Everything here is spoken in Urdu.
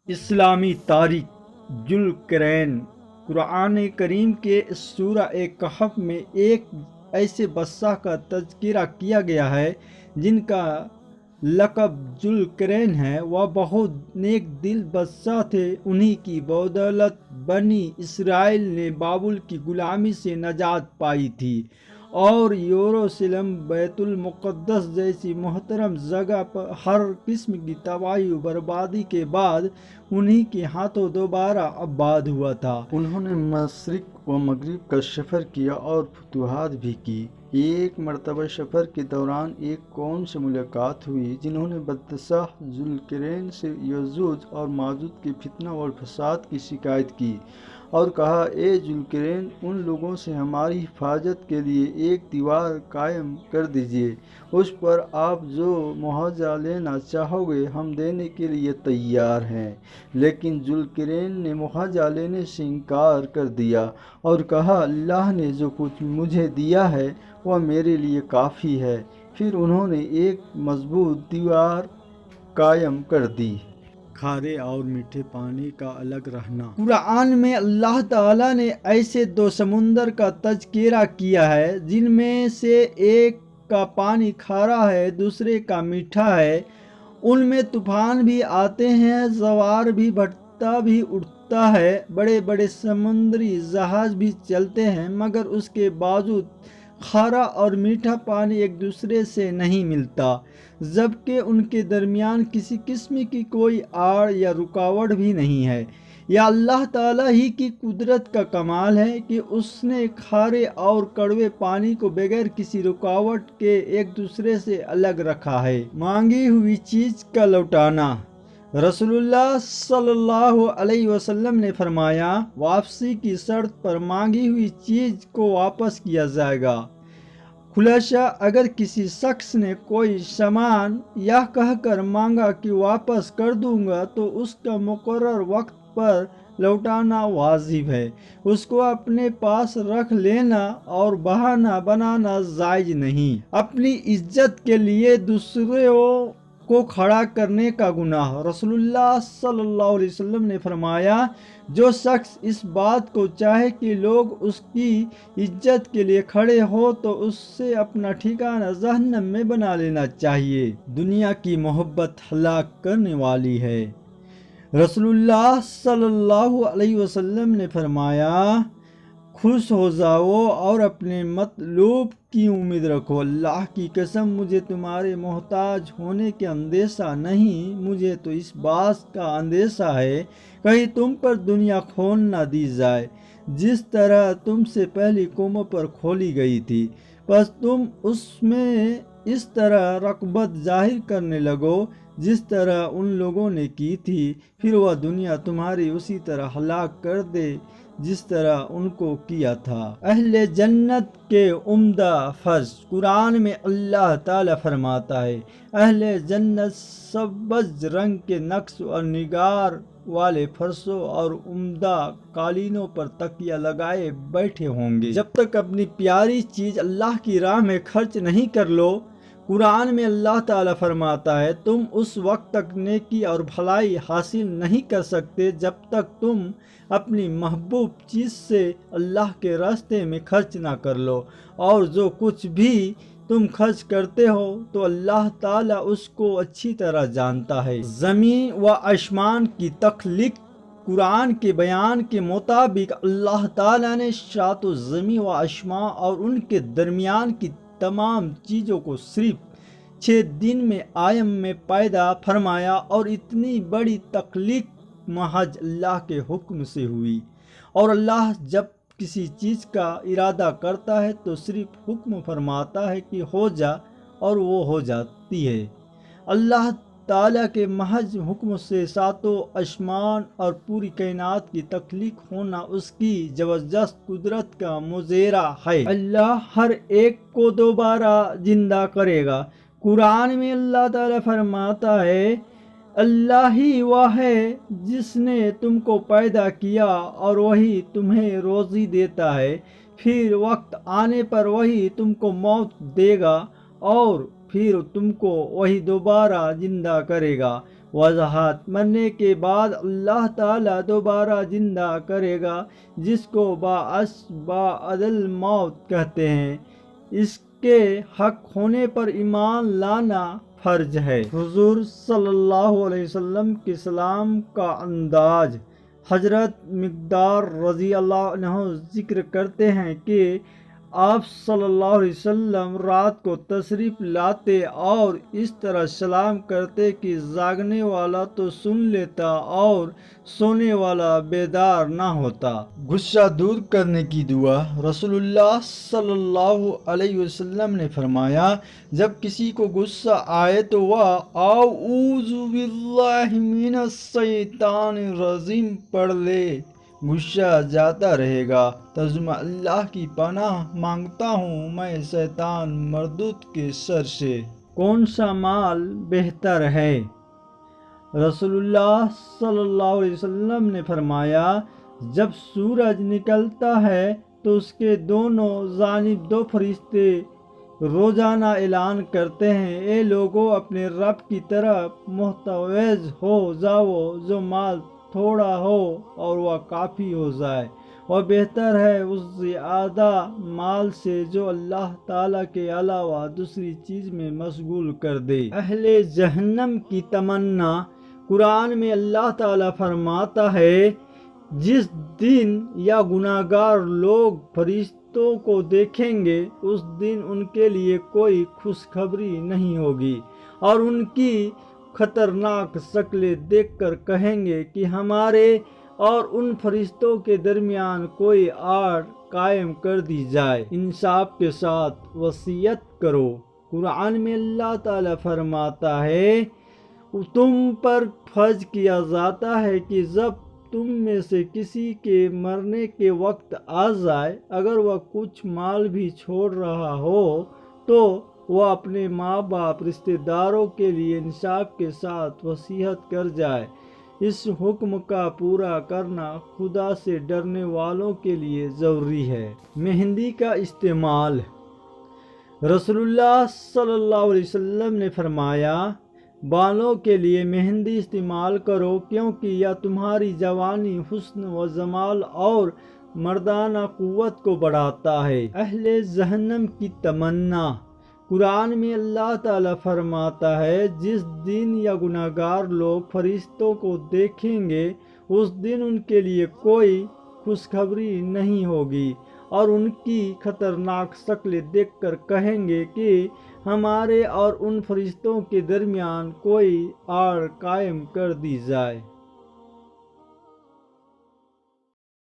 اسلامی تاریخ ذوالقرنین قرآن کریم کے سورہ کہف میں ایک ایسے بادشاہ کا تذکرہ کیا گیا ہے جن کا لقب ذوالقرنین ہے۔ وہ بہت نیک دل بادشاہ تھے۔ انہی کی بدولت بنی اسرائیل نے بابل کی غلامی سے نجات پائی تھی اور یروشلم بیت المقدس جیسی محترم جگہ پر ہر قسم کی تباہی و بربادی کے بعد انہی کے ہاتھوں دوبارہ آباد ہوا تھا۔ انہوں نے مشرق و مغرب کا سفر کیا اور فتوحات بھی کی۔ ایک مرتبہ سفر کے دوران ایک قوم سے ملاقات ہوئی جنہوں نے بادشاہ ذوالقرنین سے یاجوج اور ماجوج کے فتنہ اور فساد کی شکایت کی اور کہا، اے ذوالقرنین، ان لوگوں سے ہماری حفاظت کے لیے ایک دیوار قائم کر دیجیے۔ اس پر آپ جو معاوضہ لینا چاہو گے ہم دینے کے لیے تیار ہیں۔ لیکن ذوالقرنین نے معاوضہ لینے سے انکار کر دیا اور کہا، اللہ نے جو کچھ مجھے دیا ہے وہ میرے لیے کافی ہے۔ پھر انہوں نے ایک مضبوط دیوار قائم کر دی۔ کھارے اور میٹھے پانی کا الگ رہنا۔ قرآن میں اللہ تعالیٰ نے ایسے دو سمندر کا تذکرہ کیا ہے جن میں سے ایک کا پانی کھارا ہے، دوسرے کا میٹھا ہے۔ ان میں طوفان بھی آتے ہیں، جوار بھی بھٹتا بھی اٹھتا ہے، بڑے بڑے سمندری جہاز بھی چلتے ہیں، مگر اس کے باوجود کھارا اور میٹھا پانی ایک دوسرے سے نہیں ملتا، جبکہ ان کے درمیان کسی قسم کی کوئی آڑ یا رکاوٹ بھی نہیں ہے۔ یہ اللہ تعالیٰ ہی کی قدرت کا کمال ہے کہ اس نے کھارے اور کڑوے پانی کو بغیر کسی رکاوٹ کے ایک دوسرے سے الگ رکھا ہے۔ مانگی ہوئی چیز کا لوٹانا۔ رسول اللہ صلی اللہ علیہ وسلم نے فرمایا، واپسی کی شرط پر مانگی ہوئی چیز کو واپس کیا جائے گا۔ خلاصہ، اگر کسی شخص نے کوئی سامان یہ کہہ کر مانگا کہ واپس کر دوں گا تو اس کا مقرر وقت پر لوٹانا واجب ہے۔ اس کو اپنے پاس رکھ لینا اور بہانہ بنانا جائز نہیں۔ اپنی عزت کے لیے دوسروں کو کھڑا کرنے کا گناہ۔ رسول اللہ صلی اللہ علیہ وسلم نے فرمایا، جو شخص اس بات کو چاہے کہ لوگ اس کی عزت کے لیے کھڑے ہو تو اس سے اپنا ٹھکانہ جہنم میں بنا لینا چاہیے۔ دنیا کی محبت ہلاک کرنے والی ہے۔ رسول اللہ صلی اللہ علیہ وسلم نے فرمایا، خوش ہو جاؤ اور اپنے مطلوب کی امید رکھو۔ اللہ کی قسم، مجھے تمہارے محتاج ہونے کا اندیشہ نہیں، مجھے تو اس بات کا اندیشہ ہے کہیں تم پر دنیا کھول نہ دی جائے جس طرح تم سے پہلی قوموں پر کھولی گئی تھی، پس تم اس میں اس طرح رغبت ظاہر کرنے لگو جس طرح ان لوگوں نے کی تھی، پھر وہ دنیا تمہاری اسی طرح ہلاک کر دے جس طرح ان کو کیا تھا۔ اہل جنت کے عمدہ فرش۔ قرآن میں اللہ تعالیٰ فرماتا ہے، اہل جنت سبز رنگ کے نقش و نگار والے فرشوں اور عمدہ قالینوں پر تکیہ لگائے بیٹھے ہوں گے۔ جب تک اپنی پیاری چیز اللہ کی راہ میں خرچ نہیں کر لو، قرآن میں اللہ تعالیٰ فرماتا ہے، تم اس وقت تک نیکی اور بھلائی حاصل نہیں کر سکتے جب تک تم اپنی محبوب چیز سے اللہ کے راستے میں خرچ نہ کر لو، اور جو کچھ بھی تم خرچ کرتے ہو تو اللہ تعالیٰ اس کو اچھی طرح جانتا ہے۔ زمین و آسمان کی تخلیق۔ قرآن کے بیان کے مطابق اللہ تعالیٰ نے سات زمین و آسمان اور ان کے درمیان کی تمام چیزوں کو صرف 6 دن میں آئم میں پیدا فرمایا، اور اتنی بڑی تخلیق محض اللہ کے حکم سے ہوئی، اور اللہ جب کسی چیز کا ارادہ کرتا ہے تو صرف حکم فرماتا ہے کہ ہو جا، اور وہ ہو جاتی ہے۔ اللہ تعالیٰ کے محض حکم سے ساتوں آسمان اور پوری کائنات کی تخلیق ہونا اس کی زبردست قدرت کا مظاہرہ ہے۔ اللہ ہر ایک کو دوبارہ زندہ کرے گا۔ قرآن میں اللہ تعالیٰ فرماتا ہے، اللہ ہی وہ ہے جس نے تم کو پیدا کیا اور وہی تمہیں روزی دیتا ہے، پھر وقت آنے پر وہی تم کو موت دے گا اور پھر تم کو وہی دوبارہ زندہ کرے گا۔ وضاحت: مرنے کے بعد اللہ تعالیٰ دوبارہ زندہ کرے گا، جس کو بعدل موت کہتے ہیں۔ اس کے حق ہونے پر ایمان لانا فرض ہے۔ حضور صلی اللہ علیہ وسلم کے سلام کا انداز: حضرت مقدار رضی اللہ عنہ ذکر کرتے ہیں کہ آپ صلی اللہ علیہ وسلم رات کو تشریف لاتے اور اس طرح سلام کرتے کہ جاگنے والا تو سن لیتا اور سونے والا بیدار نہ ہوتا۔ غصہ دور کرنے کی دعا: رسول اللہ صلی اللہ علیہ وسلم نے فرمایا، جب کسی کو غصہ آئے تو وہ اعوذ باللہ من الشیطان الرجیم پڑھ لے، غصہ جاتا رہے گا۔ ترجمہ: اللہ کی پناہ مانگتا ہوں میں شیطان مردود کے شر سے۔ کون سا مال بہتر ہے؟ رسول اللہ صلی اللہ علیہ وسلم نے فرمایا، جب سورج نکلتا ہے تو اس کے دونوں جانب دو فرشتے روزانہ اعلان کرتے ہیں، اے لوگوں، اپنے رب کی طرف متوجہ ہو جاؤ، جو مال تھوڑا ہو اور وہ کافی ہو جائے، وہ بہتر ہے اس زیادہ مال سے جو اللہ تعالیٰ کے علاوہ دوسری چیز میں مشغول کر دے۔ اہل جہنم کی تمنا: قرآن میں اللہ تعالیٰ فرماتا ہے، جس دن یا گناہگار لوگ فرشتوں کو دیکھیں گے اس دن ان کے لیے کوئی خوشخبری نہیں ہوگی، اور ان کی خطرناک شکلیں دیکھ کر کہیں گے کہ ہمارے اور ان فرشتوں کے درمیان کوئی آڑ قائم کر دی جائے۔ انصاف کے ساتھ وصیت کرو: قرآن میں اللہ تعالیٰ فرماتا ہے، تم پر فرض کیا جاتا ہے کہ جب تم میں سے کسی کے مرنے کے وقت آ جائے، اگر وہ کچھ مال بھی چھوڑ رہا ہو تو وہ اپنے ماں باپ، رشتہ داروں کے لیے انصاف کے ساتھ وصیت کر جائے۔ اس حکم کا پورا کرنا خدا سے ڈرنے والوں کے لیے ضروری ہے۔ مہندی کا استعمال: رسول اللہ صلی اللہ علیہ وسلم نے فرمایا، بالوں کے لیے مہندی استعمال کرو، کیونکہ یہ تمہاری جوانی، حسن و جمال اور مردانہ قوت کو بڑھاتا ہے۔ اہل جہنم کی تمنا: قرآن میں اللہ تعالیٰ فرماتا ہے، جس دن یا گناہگار لوگ فرشتوں کو دیکھیں گے اس دن ان کے لیے کوئی خوشخبری نہیں ہوگی، اور ان کی خطرناک شکلیں دیکھ کر کہیں گے کہ ہمارے اور ان فرشتوں کے درمیان کوئی آڑ قائم کر دی جائے۔